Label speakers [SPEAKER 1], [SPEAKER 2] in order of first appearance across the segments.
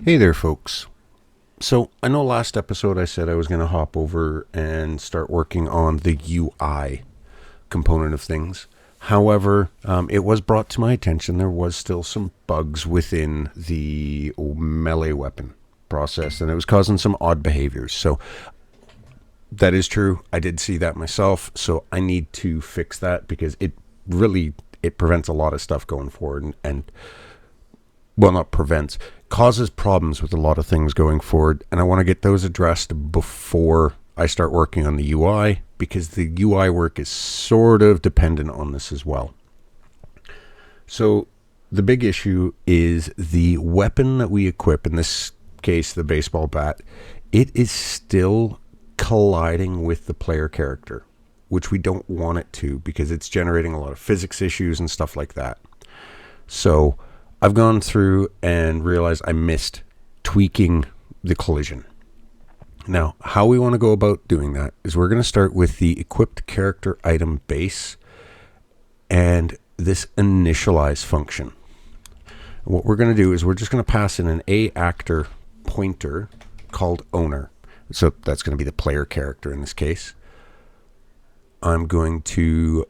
[SPEAKER 1] Hey there, folks. So, I know last episode I said I was going to hop over and start working on the UI component of things. However, it was brought to my attention there was still some bugs within the melee weapon process, and it was causing some odd behaviors. So, that is true. I did see that myself, so I need to fix that because it prevents a lot of stuff going forward and well, not prevents, causes problems with a lot of things going forward. And I want to get those addressed before I start working on the UI, because the UI work is sort of dependent on this as well. So the big issue is the weapon that we equip, in this case, the baseball bat, it is still colliding with the player character, which we don't want it to because it's generating a lot of physics issues and stuff like that. So I've gone through and realized I missed tweaking the collision. Now, how we want to go about doing that is we're going to start with the equipped character item base and this initialize function. What we're going to do is we're just going to pass in an A actor pointer called owner. So that's going to be the player character in this case. I'm going to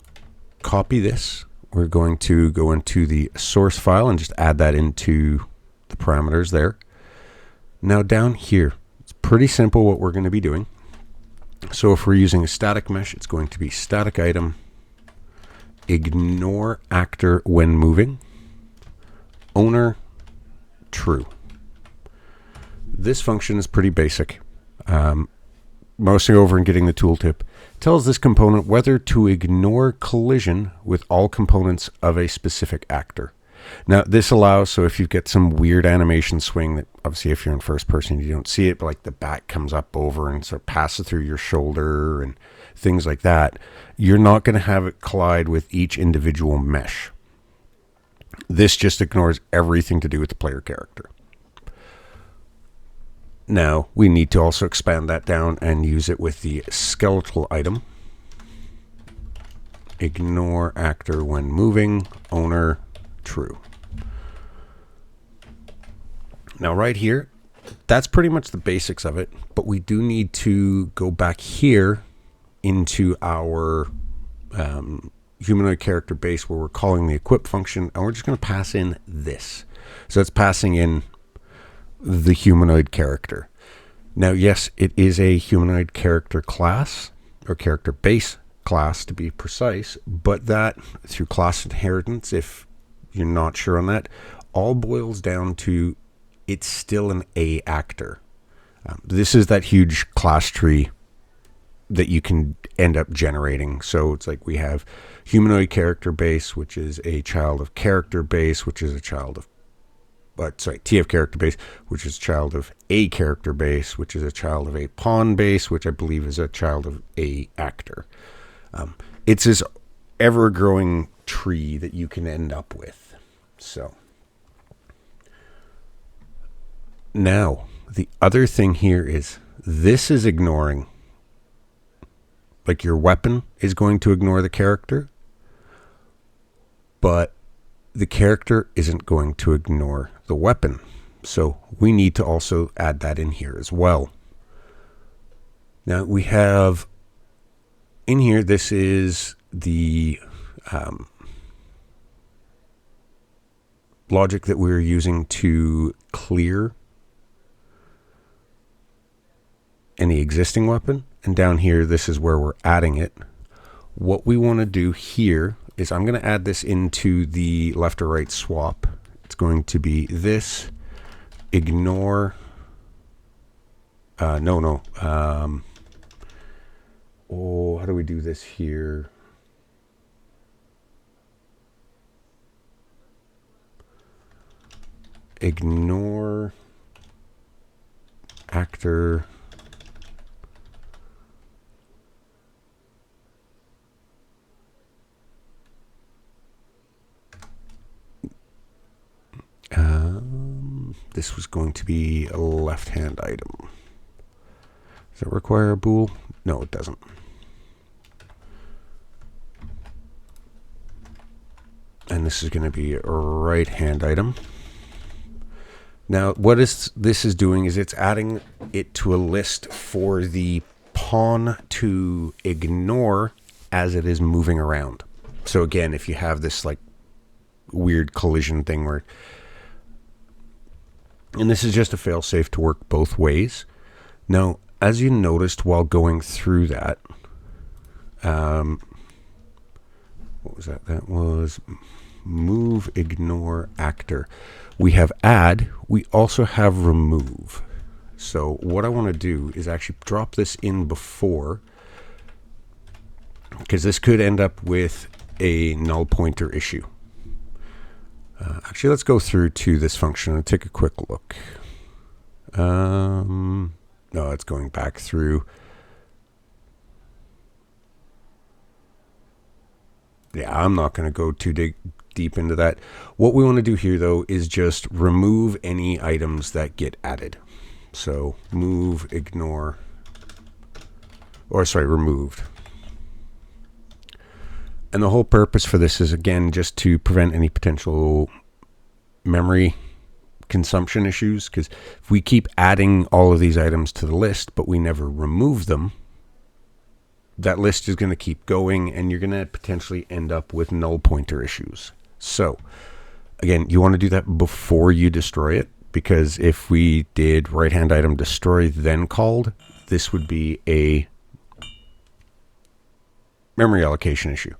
[SPEAKER 1] copy this. We're going to go into the source file and just add that into the parameters there. Now down here, it's pretty simple what we're going to be doing. So if we're using a static mesh, it's going to be static item, ignore actor when moving, owner, true. This function is pretty basic. Mousing over and getting the tooltip tells this component whether to ignore collision with all components of a specific actor. Now, this allows, so if you get some weird animation swing that, obviously if you're in first person, you don't see it, but like the bat comes up over and sort of passes through your shoulder and things like that, you're not going to have it collide with each individual mesh. This just ignores everything to do with the player character. Now, we need to also expand that down and use it with the skeletal item. Ignore actor when moving, owner, true. Now, right here, that's pretty much the basics of it, but we do need to go back here into our humanoid character base where we're calling the equip function, and we're just going to pass in this. So it's passing in the humanoid character. Now, yes, it is a humanoid character class, or character base class to be precise, but that, through class inheritance, if you're not sure on that, all boils down to it's still an A actor. This is that huge class tree that you can end up generating. So it's like we have humanoid character base, which is a child of character base, which is a child of TF character base, which is a child of A character base, which is a child of A pawn base, which I believe is a child of A actor. It's this ever-growing tree that you can end up with. So now, the other thing here is this is ignoring, like your weapon is going to ignore the character, but the character isn't going to ignore the weapon. So we need to also add that in here as well. Now we have in here, this is the logic that we're using to clear any existing weapon. And down here, this is where we're adding it. What we want to do here is I'm going to add this into the left or right swap. It's going to be this ignore how do we do this here? Ignore actor this was going to be a left-hand item. Does it require a bool? No, it doesn't. And this is going to be a right-hand item. Now, what this is doing is it's adding it to a list for the pawn to ignore as it is moving around. So again, if you have this like weird collision thing where, and this is just a failsafe to work both ways. Now, as you noticed while going through that, what was that? That was move, ignore, actor. We have add. We also have remove. So what I want to do is actually drop this in before, because this could end up with a null pointer issue. Actually, let's go through to this function and take a quick look. No, it's going back through. Yeah, I'm not going to go too deep into that. What we want to do here, though, is just remove any items that get added. So move, ignore, or sorry, removed. And the whole purpose for this is, again, just to prevent any potential memory consumption issues. Because if we keep adding all of these items to the list, but we never remove them, that list is going to keep going, and you're going to potentially end up with null pointer issues. So, again, you want to do that before you destroy it, because if we did right-hand item destroy then called, this would be a memory allocation issue.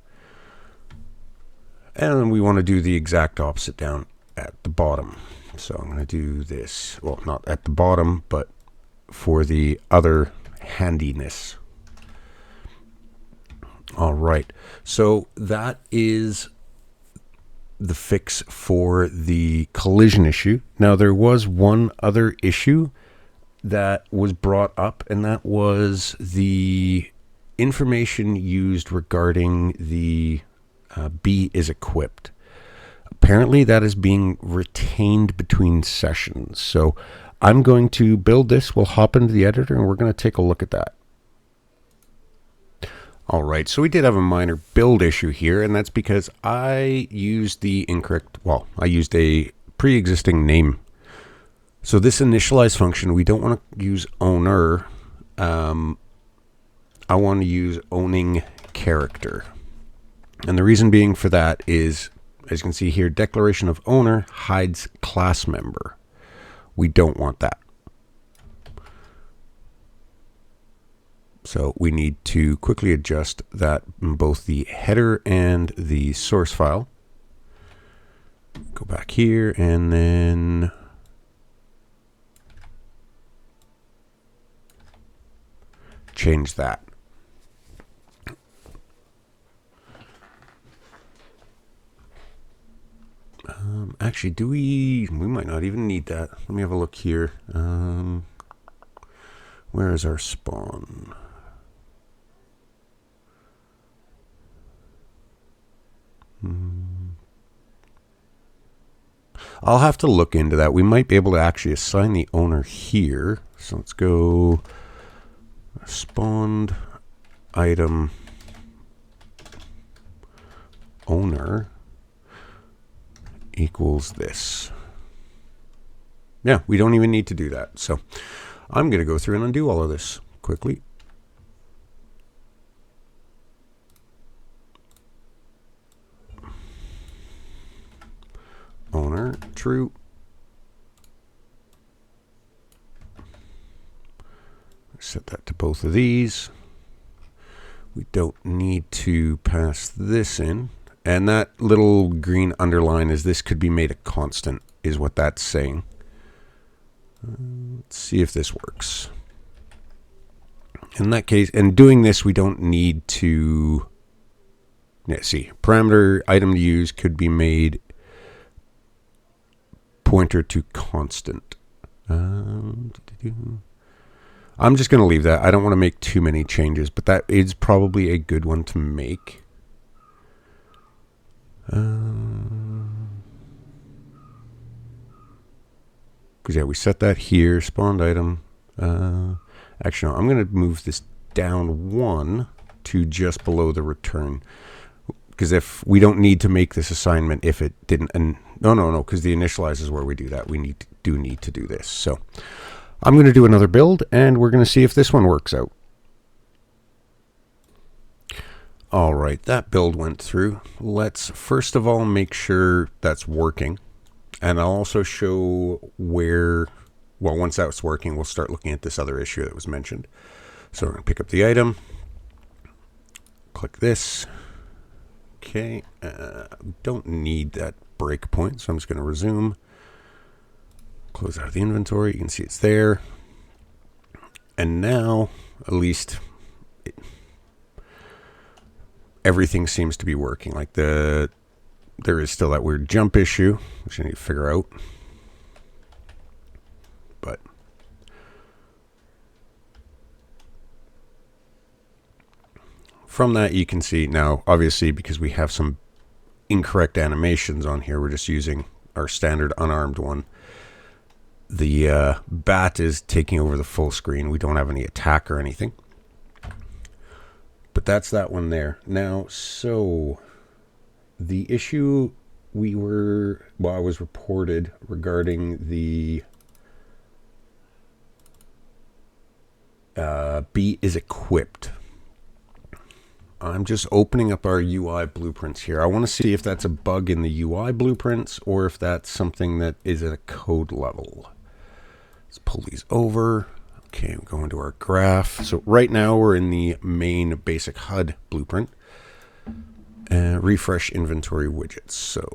[SPEAKER 1] And we want to do the exact opposite down at the bottom. So I'm going to do this, well, not at the bottom, but for the other handiness. All right, so that is the fix for the collision issue. Now, there was one other issue that was brought up, and that was the information used regarding the B is equipped. Apparently, that is being retained between sessions. So I'm going to build this. We'll hop into the editor, and we're going to take a look at that. All right, so we did have a minor build issue here, and that's because I used the incorrect, well, I used a pre-existing name. So this initialize function, we don't want to use owner. I want to use owning character. And the reason being for that is, as you can see here, declaration of owner hides class member. We don't want that. So we need to quickly adjust that in both the header and the source file. Go back here and then change that. Actually, we might not even need that. Let me have a look here. Where is our spawn? I'll have to look into that. We might be able to actually assign the owner here. So let's go spawned item owner equals this. Yeah, we don't even need to do that. So I'm going to go through and undo all of this quickly. Owner, true. Set that to both of these. We don't need to pass this in. And that little green underline is this could be made a constant, is what that's saying. Let's see if this works. In that case, and doing this, we don't need to, yeah, see, parameter item to use could be made pointer to constant. I'm just going to leave that. I don't want to make too many changes, but that is probably a good one to make. Because yeah, we set that here, spawned item. Actually, no, I'm going to move this down one to just below the return. Because if we don't need to make this assignment if it didn't, and no, because the initialize is where we do that. We need do need to do this. So I'm going to do another build, and we're going to see if this one works out. All right, that build went through. Let's first of all make sure that's working. And I'll also show where, well, once that's working, we'll start looking at this other issue that was mentioned. So we're going to pick up the item, click this. Okay, don't need that breakpoint, so I'm just going to resume. Close out of the inventory. You can see it's there. And now, at least, everything seems to be working. Like there is still that weird jump issue, which I need to figure out. But from that, you can see now, obviously, because we have some incorrect animations on here, we're just using our standard unarmed one. The bat is taking over the full screen. We don't have any attack or anything. But that's that one there. Now, so the issue I was reported regarding the B is equipped. I'm just opening up our UI blueprints here. I want to see if that's a bug in the UI blueprints or if that's something that is at a code level. Let's pull these over. Okay, we go into our graph. So right now we're in the main basic HUD blueprint. Refresh inventory widgets. So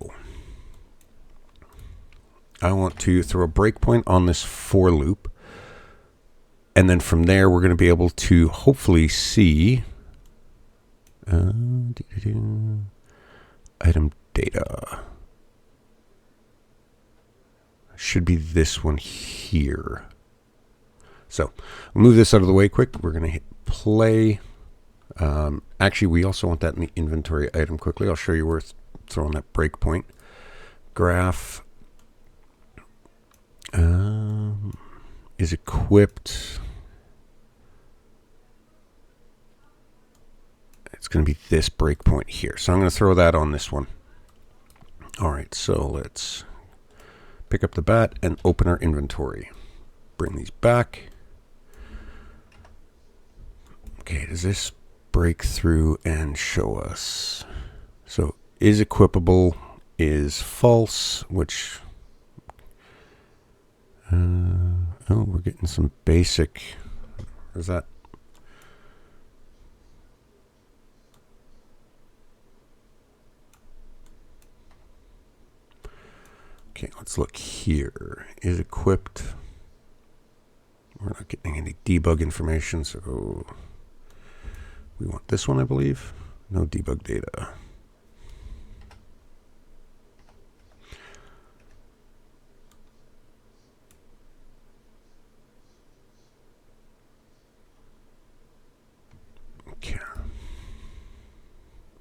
[SPEAKER 1] I want to throw a breakpoint on this for loop. And then from there, we're going to be able to hopefully see item data. Should be this one here. So we'll move this out of the way quick. We're going to hit play. Actually, we also want that in the inventory item quickly. I'll show you where it's throwing that breakpoint. Graph is equipped. It's going to be this breakpoint here. So I'm going to throw that on this one. All right, so let's pick up the bat and open our inventory. Bring these back. Okay, does this break through and show us? So is equipable is false, which oh, we're getting some basic. Is that? Okay, let's look here. Is equipped. We're not getting any debug information, so we want this one, I believe. No debug data. Okay.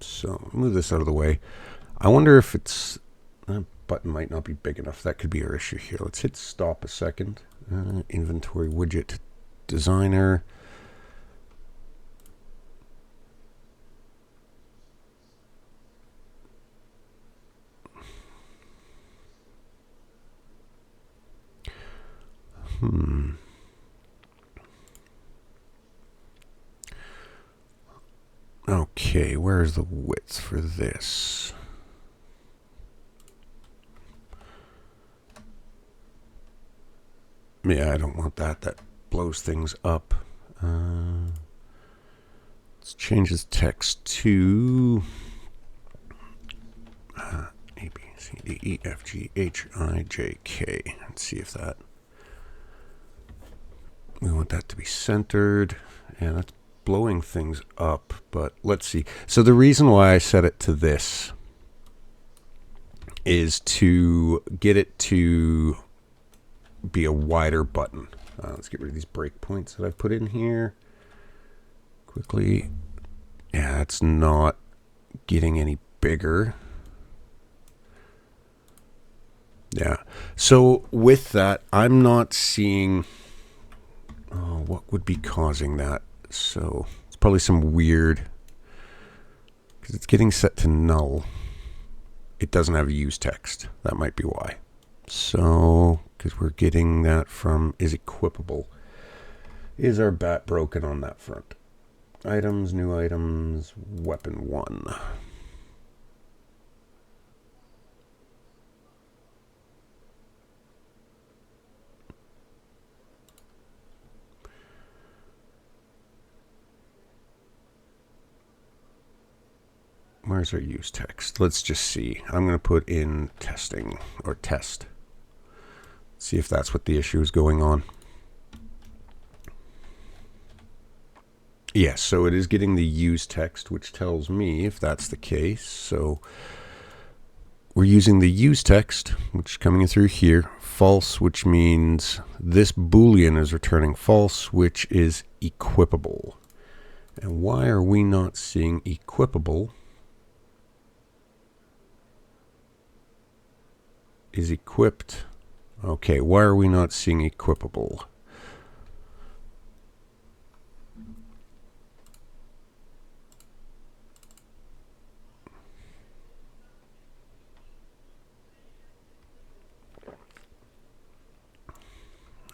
[SPEAKER 1] So move this out of the way. I wonder if it's that button might not be big enough. That could be our issue here. Let's hit stop a second. Inventory widget designer. Okay, where's the width for this? Yeah, I don't want that. That blows things up. Let's change this text to A, B, C, D, E, F, G, H, I, J, K. Let's see if that... We want that to be centered. And that's blowing things up, but let's see. So the reason why I set it to this is to get it to be a wider button. Let's get rid of these breakpoints that I've put in here quickly. Yeah, it's not getting any bigger. Yeah. So with that, I'm not seeing what would be causing that. So it's probably some weird, because it's getting set to null. It doesn't have a use text. That might be why. So, because we're getting that from is equipable. Is our bat broken on that front? Items, new items, weapon 1. Where's our use text? Let's just see. I'm going to put in testing or test. See if that's what the issue is going on. Yes, so it is getting the use text, which tells me if that's the case. So we're using the use text, which is coming in through here. False, which means this Boolean is returning false, which is equipable. And why are we not seeing equipable? Is equipped. Okay, why are we not seeing equipable?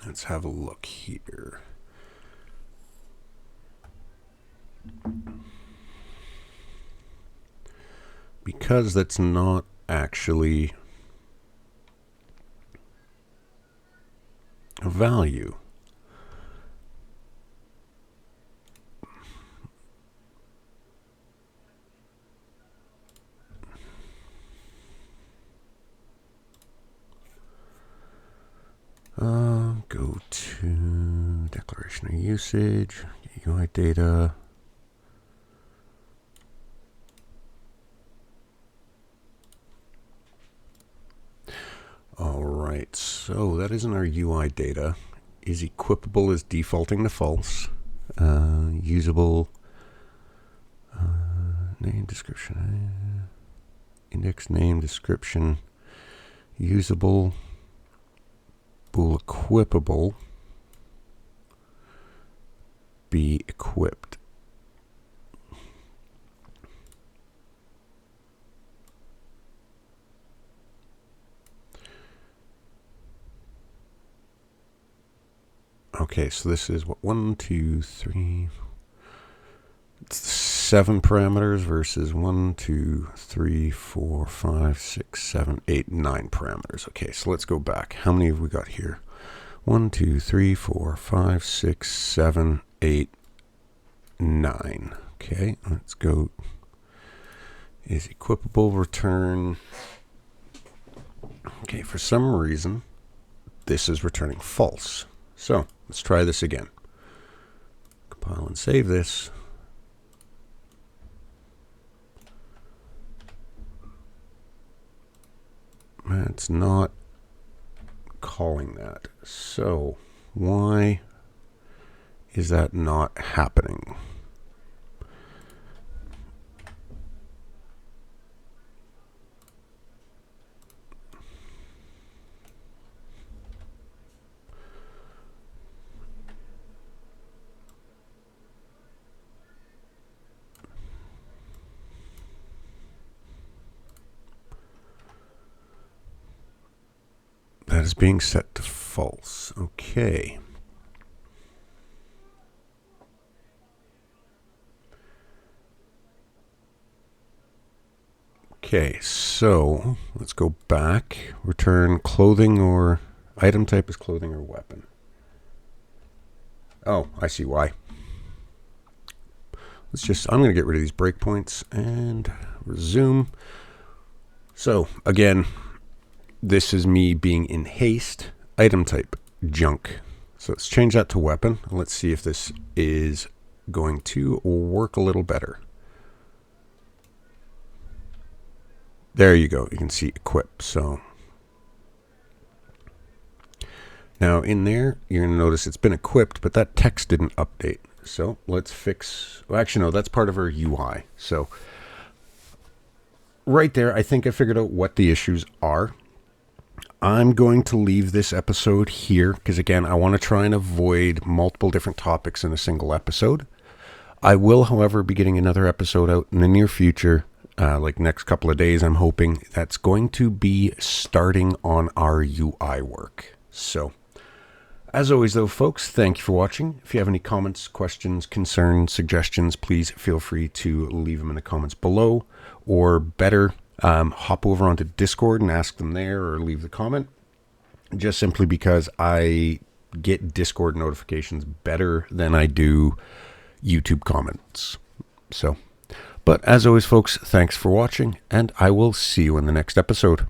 [SPEAKER 1] Let's have a look here. Because that's not actually a value. Go to declaration of usage, UI data. All right, so that isn't our UI data. Is equipable is defaulting to false. Usable name, description, index name, description, usable, bool equipable, be equipped. Okay, so this is what 1, 2, 3. It's 7 parameters versus 1, 2, 3, 4, 5, 6, 7, 8, 9 parameters. Okay, so let's go back. How many have we got here? 1, 2, 3, 4, 5, 6, 7, 8, 9. Okay, let's go. Is equipable return. Okay, for some reason, this is returning false. So let's try this again. Compile and save this. It's not calling that. So why is that not happening? That is being set to false. Okay. Okay, so let's go back. Return clothing or item type is clothing or weapon. Oh, I see why. I'm going to get rid of these breakpoints and resume. So again, this is me being in haste. Item type, junk. So let's change that to weapon. Let's see if this is going to work a little better. There you go. You can see equip. So now in there, you're going to notice it's been equipped, but that text didn't update. So let's fix. Well, actually, no, that's part of our UI. So right there, I think I figured out what the issues are. I'm going to leave this episode here because, again, I want to try and avoid multiple different topics in a single episode. I will, however, be getting another episode out in the near future like next couple of days, I'm hoping that's going to be starting on our UI work. So, as always, though, folks, thank you for watching. If you have any comments, questions, concerns, suggestions, please feel free to leave them in the comments below, or better, hop over onto Discord and ask them there, or leave the comment, just simply because I get Discord notifications better than I do YouTube comments. So, but as always, folks, thanks for watching, and I will see you in the next episode.